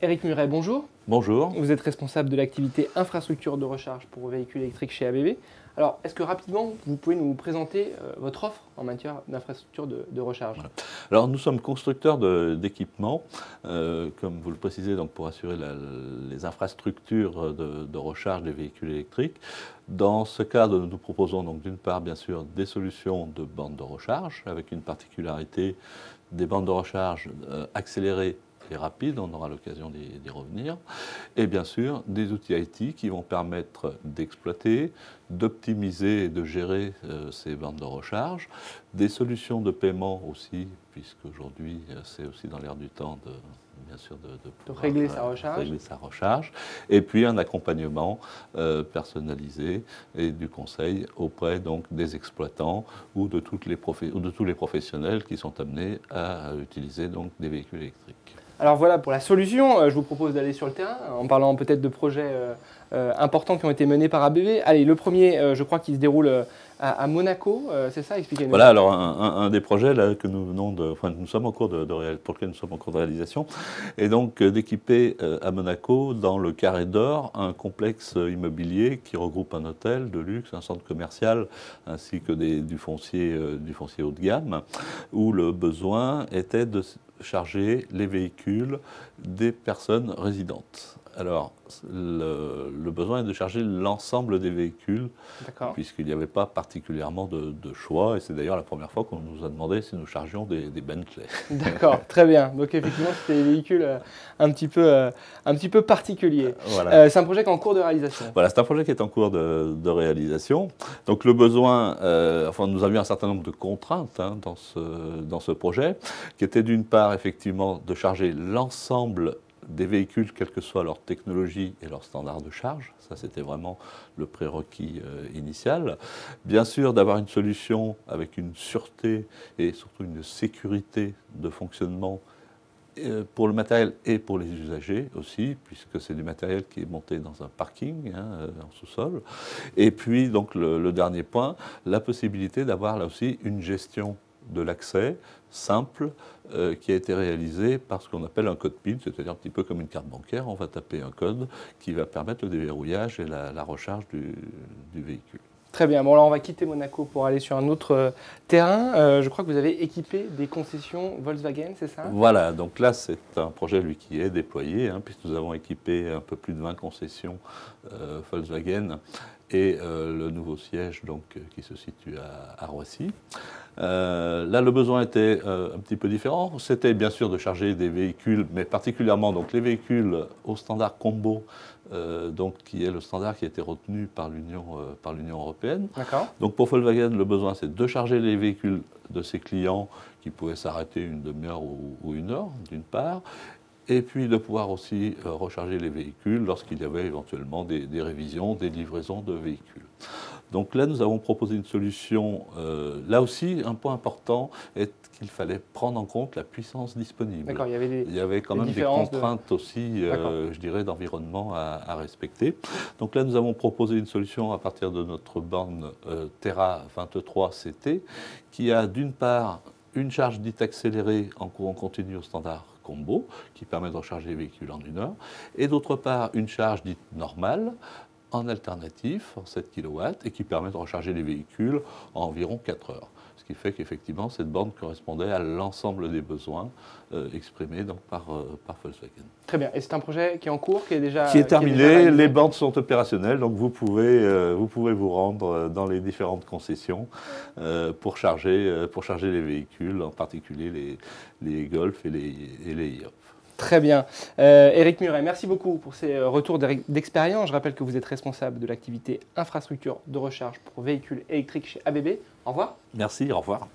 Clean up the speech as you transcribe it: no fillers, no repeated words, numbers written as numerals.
Éric Muret, bonjour. Bonjour. Vous êtes responsable de l'activité infrastructure de recharge pour véhicules électriques chez ABB. Alors, est-ce que rapidement, vous pouvez nous présenter votre offre en matière d'infrastructure de recharge? Voilà. Alors, nous sommes constructeurs d'équipements, comme vous le précisez, donc pour assurer les infrastructures de recharge des véhicules électriques. Dans ce cadre, nous proposons donc d'une part, bien sûr, des solutions de bandes de recharge, avec une particularité des bandes de recharge accélérées et rapides, on aura l'occasion d'y revenir, et bien sûr des outils IT qui vont permettre d'exploiter, d'optimiser et de gérer ces bandes de recharge, des solutions de paiement aussi, puisqu'aujourd'hui c'est aussi dans l'air du temps de régler sa recharge, et puis un accompagnement personnalisé et du conseil auprès donc des exploitants ou de tous les professionnels qui sont amenés à utiliser donc des véhicules électriques. Alors voilà pour la solution, je vous propose d'aller sur le terrain en parlant peut-être de projets importants qui ont été menés par ABB. Allez, le premier, je crois qu'il se déroule à Monaco, c'est ça? Expliquez-nous. Voilà, alors un des projets là, que nous venons nous sommes en cours pour lequel nous sommes en cours de réalisation, est donc d'équiper à Monaco, dans le Carré d'Or, un complexe immobilier qui regroupe un hôtel de luxe, un centre commercial, ainsi que du foncier haut de gamme, où le besoin était de charger les véhicules des personnes résidentes. Alors, le besoin est de charger l'ensemble des véhicules, puisqu'il n'y avait pas particulièrement de choix, et c'est d'ailleurs la première fois qu'on nous a demandé si nous chargions des Bentley. D'accord, très bien. Donc effectivement, c'était des véhicules un petit peu particuliers. Voilà. C'est un projet qui est en cours de réalisation. Voilà, c'est un projet qui est en cours de réalisation. Donc le besoin, nous avions un certain nombre de contraintes dans ce projet, qui était d'une part effectivement de charger l'ensemble des véhicules, quelle que soit leur technologie et leur standard de charge. Ça, c'était vraiment le prérequis initial. Bien sûr, d'avoir une solution avec une sûreté et surtout une sécurité de fonctionnement pour le matériel et pour les usagers aussi, puisque c'est du matériel qui est monté dans un parking, en sous-sol. Et puis, donc, le dernier point, la possibilité d'avoir là aussi une gestion de l'accès simple qui a été réalisé par ce qu'on appelle un code PIN, c'est-à-dire un petit peu comme une carte bancaire. On va taper un code qui va permettre le déverrouillage et la recharge du véhicule. Très bien. Bon, alors on va quitter Monaco pour aller sur un autre terrain. Je crois que vous avez équipé des concessions Volkswagen, c'est ça? Voilà, donc là c'est un projet qui est déployé, puisque nous avons équipé un peu plus de 20 concessions Volkswagen et le nouveau siège qui se situe à Roissy. Là, le besoin était un petit peu différent. C'était bien sûr de charger des véhicules, mais particulièrement donc, les véhicules au standard combo, qui est le standard qui a été retenu par l'Union européenne. Donc pour Volkswagen, le besoin c'est de charger les véhicules de ses clients qui pouvaient s'arrêter une demi-heure ou une heure, d'une part, et puis de pouvoir aussi recharger les véhicules lorsqu'il y avait éventuellement des révisions, des livraisons de véhicules. Donc là, nous avons proposé une solution. Là aussi, un point important est qu'il fallait prendre en compte la puissance disponible. D'accord, il y avait quand même des contraintes aussi, je dirais, d'environnement à respecter. Donc là, nous avons proposé une solution à partir de notre borne Terra 23 CT, qui a d'une part une charge dite accélérée en courant continu au standard combo, qui permet de recharger les véhicules en 1 heure, et d'autre part une charge dite normale, en alternatif, en 7 kW, et qui permet de recharger les véhicules en environ 4 heures. Ce qui fait qu'effectivement, cette borne correspondait à l'ensemble des besoins exprimés donc, par Volkswagen. Très bien. Et c'est un projet qui est en cours, qui est déjà terminé. Les bornes sont opérationnelles, donc vous pouvez vous rendre dans les différentes concessions pour charger les véhicules, en particulier les Golf et les IOP. Très bien. Éric Muret, merci beaucoup pour ces retours d'expérience. Je rappelle que vous êtes responsable de l'activité infrastructure de recharge pour véhicules électriques chez ABB. Au revoir. Merci, au revoir.